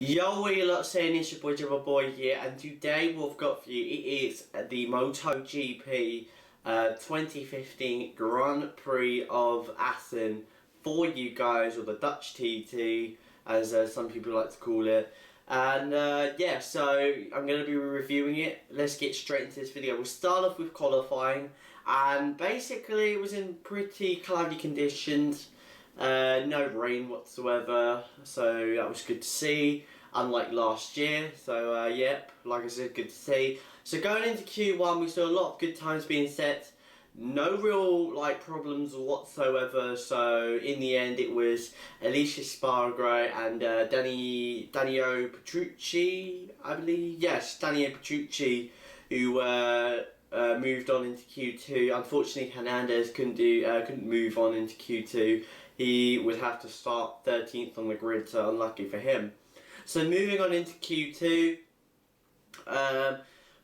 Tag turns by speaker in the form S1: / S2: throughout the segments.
S1: Yo, what you lot saying? It's your boy Boy here, and today what I've got for you is the MotoGP 2015 Grand Prix of Assen for you guys, or the Dutch TT as some people like to call it. And yeah, so I'm going to be reviewing it. Let's get straight into this video. We'll start off with qualifying, and basically it was in pretty cloudy conditions. No rain whatsoever, so that was good to see, unlike last year. So yep, like I said, good to see. So going into Q1, we saw a lot of good times being set, no real problems whatsoever. So in the end, it was Alicia Spargo and Danilo Petrucci, I believe. Yes, Danilo Petrucci, who moved on into Q2. Unfortunately, Hernandez couldn't move on into Q2. He would have to start 13th on the grid, so unlucky for him. So moving on into Q2,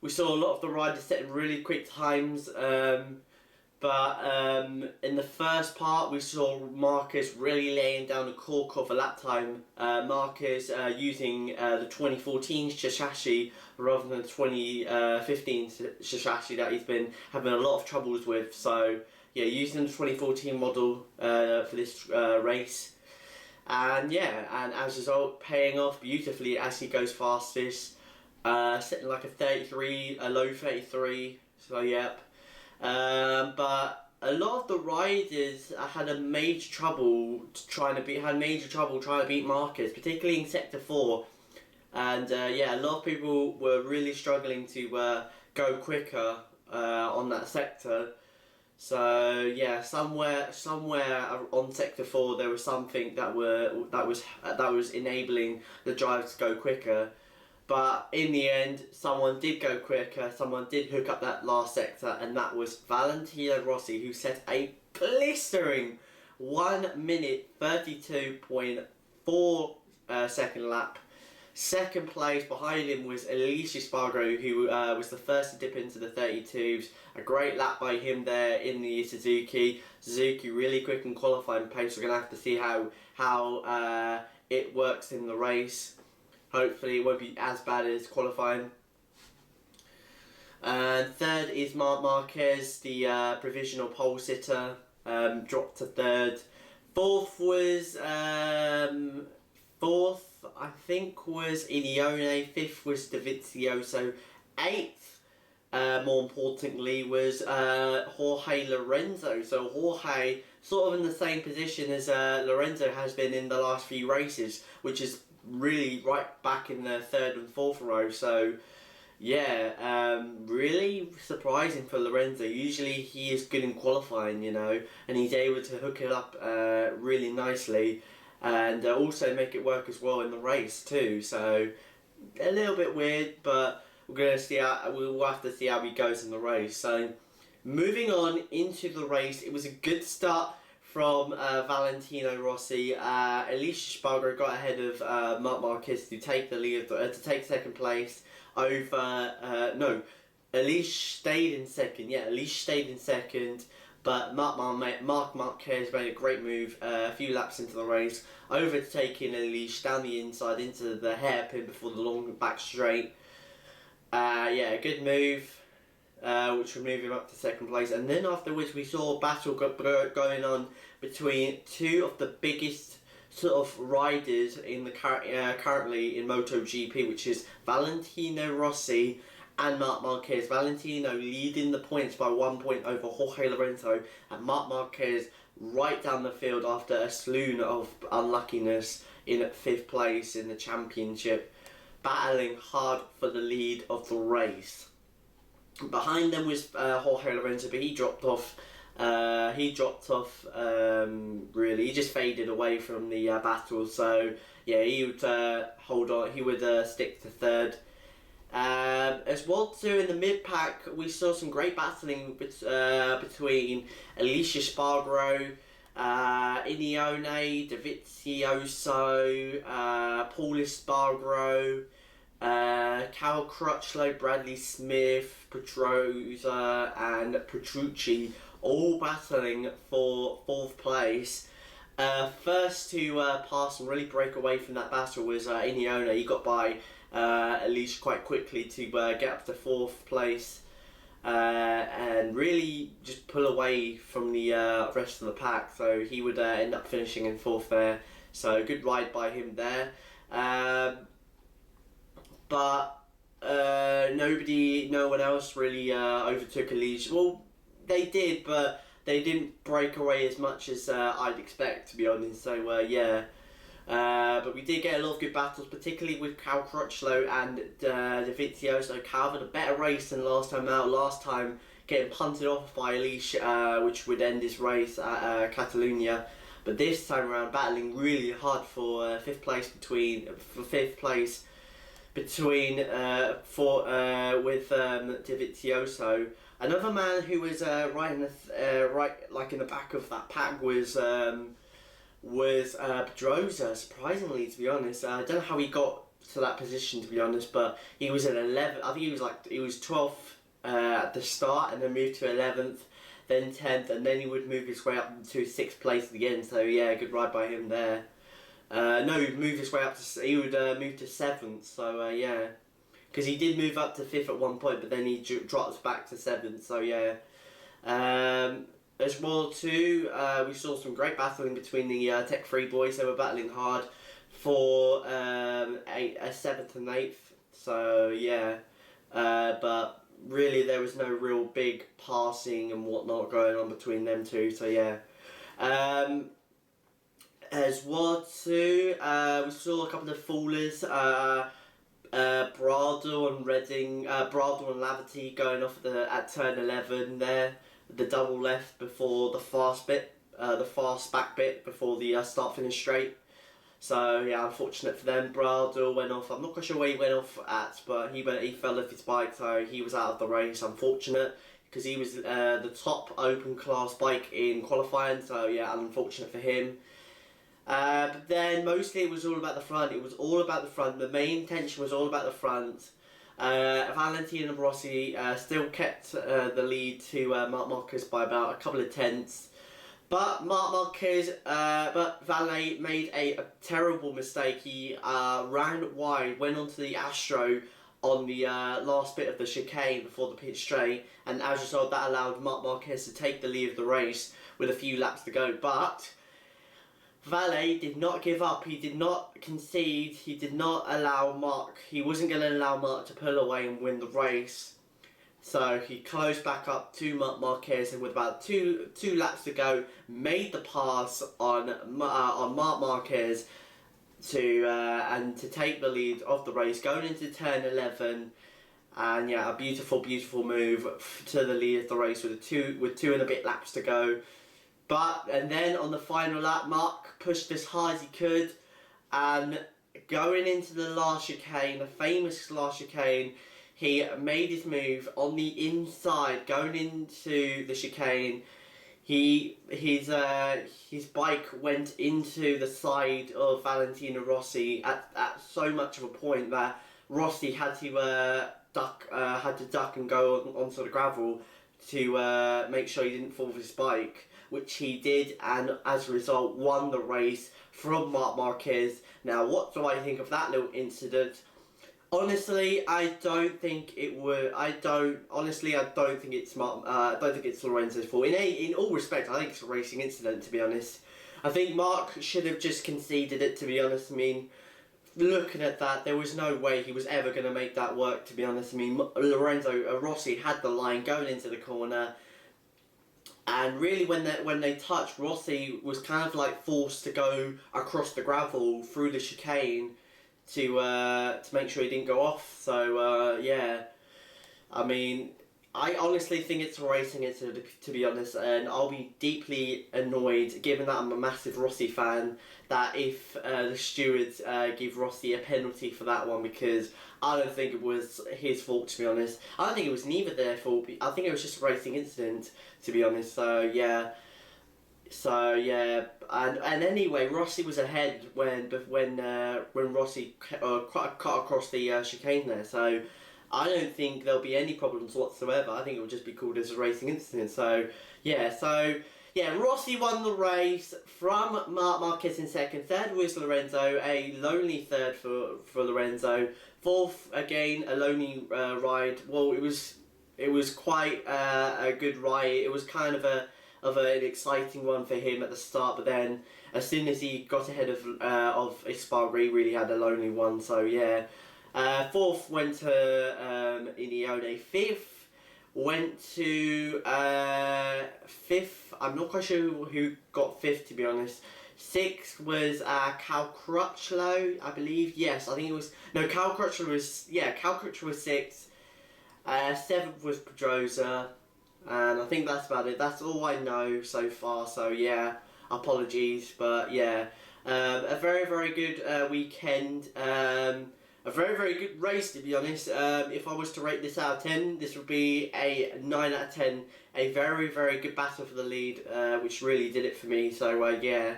S1: we saw a lot of the riders setting really quick times, but in the first part we saw Marcus really laying down the cork of a lap time. Marcus using the 2014 chassis rather than the 2015 chassis that he's been having a lot of troubles with. So yeah, using the 2014 model for this race, and yeah, and as a result, paying off beautifully as he goes fastest, setting like a low 33. So yep, but a lot of the riders had major trouble trying to beat Marcus, particularly in sector 4, and yeah, a lot of people were really struggling to go quicker on that sector. So yeah, somewhere on sector 4 there was something that was enabling the drivers to go quicker. But in the end, someone did go quicker, someone did hook up that last sector, and that was Valentino Rossi, who set a blistering 1 minute 32.4 second lap. Second place behind him was Alicia Spargo, who was the first to dip into the 32s. A great lap by him there in the Suzuki. Suzuki really quick in qualifying pace. We're going to have to see how it works in the race. Hopefully it won't be as bad as qualifying. And third is Marc Marquez, the provisional pole sitter, dropped to third. Fourth, I think, was Ileone. Fifth was Dovizioso. Eighth, more importantly, was Jorge Lorenzo. So Jorge, sort of in the same position as Lorenzo has been in the last few races, which is really right back in the third and fourth row. So yeah, really surprising for Lorenzo. Usually he is good in qualifying, you know, and he's able to hook it up really nicely, and also make it work as well in the race too. So a little bit weird, but we'll have to see how he goes in the race. So moving on into the race, it was a good start from Valentino Rossi. Alicia Spargo got ahead of Marc Marquez to take the lead, to take second place over. No, Alicia stayed in second. Yeah, Alicia stayed in second. But Marc Marquez made a great move a few laps into the race, overtaking Alicia down the inside into the hairpin before the long back straight. Yeah, a good move, which would move him up to second place. And then afterwards we saw a battle going on between two of the biggest sort of riders in the currently in MotoGP, which is Valentino Rossi and Marc Marquez. Valentino leading the points by 1 point over Jorge Lorenzo, and Marc Marquez right down the field after a slew of unluckiness in 5th place in the championship, battling hard for the lead of the race. Behind them was Jorge Lorenzo, but he dropped off. Really, he just faded away from the battle. So yeah, he would hold on. He would stick to third. As well too, in the mid-pack we saw some great battling between Alicia Spargo, Ileone, Dovizioso, Paul Espargaro, Cal Crutchlow, Bradley Smith, Pedrosa and Petrucci, all battling for 4th place. First to pass and really break away from that battle was Iniona. He got by Elise quite quickly to get up to 4th place and really just pull away from the rest of the pack. So he would end up finishing in 4th there. So good ride by him there. But no one else really overtook Elise. Well, they did, but they didn't break away as much as I'd expect, to be honest. So yeah. But we did get a lot of good battles, particularly with Cal Crutchlow and Dovizioso. Cal had a better race than last time out. Last time getting punted off by Elise, which would end his race at Catalunya. But this time around, battling really hard for 5th place with Dovizioso. Another man who was right in the back of that pack was Pedrosa, surprisingly, to be honest. I don't know how he got to that position, to be honest, but he was at 11th. I think he was 12th at the start, and then moved to 11th, then 10th, and then he would move his way up to 6th place at the end. So yeah, good ride by him there. No, he'd move his way up to. He would move to 7th. So yeah, because he did move up to 5th at one point, but then he dropped back to 7th. So yeah. As well too, we saw some great battling between the Tech 3 boys. They were battling hard for a 7th and 8th. So yeah, but really there was no real big passing and whatnot going on between them two. So yeah. As well too, we saw a couple of fallers. Bradle and Redding, Bradle and Laverty going off at turn 11 there. The double left before the fast back bit before the start finish straight. So yeah, unfortunate for them. Bradle went off. I'm not quite sure where he went off at, but he fell off his bike, so he was out of the race. Unfortunate, because he was the top open class bike in qualifying. So yeah, unfortunate for him. But then mostly it was all about the front. It was all about the front. The main tension was all about the front. Valentino Rossi still kept the lead to Marc Marquez by about a couple of tenths. But but Valet made a terrible mistake. He ran wide, went onto the Astro on the last bit of the chicane before the pit straight, and as a result that allowed Marc Marquez to take the lead of the race with a few laps to go. But Valet did not give up. He did not concede. He did not allow Marc. He wasn't going to allow Marc to pull away and win the race. So he closed back up to Marc Marquez, and with about two laps to go, made the pass on Marc Marquez to take the lead of the race, going into turn 11. And yeah, a beautiful move to the lead of the race with two and a bit laps to go. And then on the final lap, Marc pushed as hard as he could, and going into the last chicane, the famous last chicane, he made his move on the inside, going into the chicane. His bike went into the side of Valentino Rossi at so much of a point that Rossi had to duck and go onto the gravel to make sure he didn't fall with his bike, which he did, and as a result won the race from Marc Marquez. Now, what do I think of that little incident? Honestly, I don't think it's Lorenzo's fault. In all respect, I think it's a racing incident, to be honest. I think Marc should have just conceded it, to be honest. I mean, looking at that, there was no way he was ever going to make that work, to be honest. I mean, Rossi had the line going into the corner. And really, when they touched, Rossi was kind of like forced to go across the gravel through the chicane to make sure he didn't go off. So yeah, I mean, I honestly think it's a racing incident, to be honest, and I'll be deeply annoyed, given that I'm a massive Rossi fan, that if the stewards give Rossi a penalty for that one, because I don't think it was his fault, to be honest. I don't think it was neither their fault. I think it was just a racing incident, to be honest. So yeah, and anyway, Rossi was ahead when Rossi cut across the chicane there. So I don't think there'll be any problems whatsoever. I think it will just be called as a racing incident. So yeah, so yeah, Rossi won the race from Marc Marquez in second. Third was Lorenzo, a lonely third for Lorenzo. Fourth, again, a lonely ride. Well, it was quite a good ride. It was kind of an exciting one for him at the start, but then as soon as he got ahead of Espargaro, he really had a lonely one. So yeah, fourth went to Ineone. Fifth went to fifth. I'm not quite sure who got fifth, to be honest. Sixth was Cal Crutchlow, I believe. Yes, I think it was. No, Cal Crutchlow was. Yeah, Cal Crutchlow was sixth. Seventh was Pedrosa. And I think that's about it. That's all I know so far. So yeah, apologies. But yeah, a very, very good weekend. A very, very good race, to be honest. If I was to rate this out of 10, this would be a 9 out of 10. A very, very good battle for the lead, which really did it for me. So, yeah.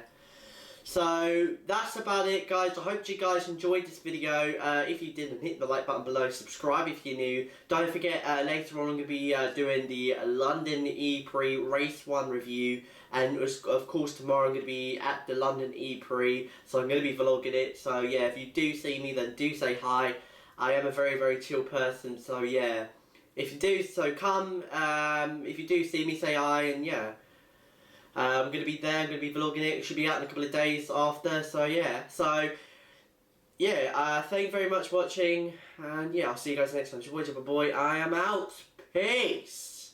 S1: So, that's about it, guys. I hope you guys enjoyed this video. If you didn't, hit the like button below. Subscribe if you're new. Don't forget, later on I'm going to be doing the London EPrix Race 1 review. And of course tomorrow I'm going to be at the London EPrix, so I'm going to be vlogging it. So yeah, if you do see me, then do say hi. I am a very, very chill person, so yeah. If you do, so come. If you do see me, say hi, and yeah. I'm going to be there, I'm going to be vlogging it. It should be out in a couple of days after, so yeah. So, yeah, thank you very much for watching, and yeah, I'll see you guys next time. It's your boy, I am out. Peace!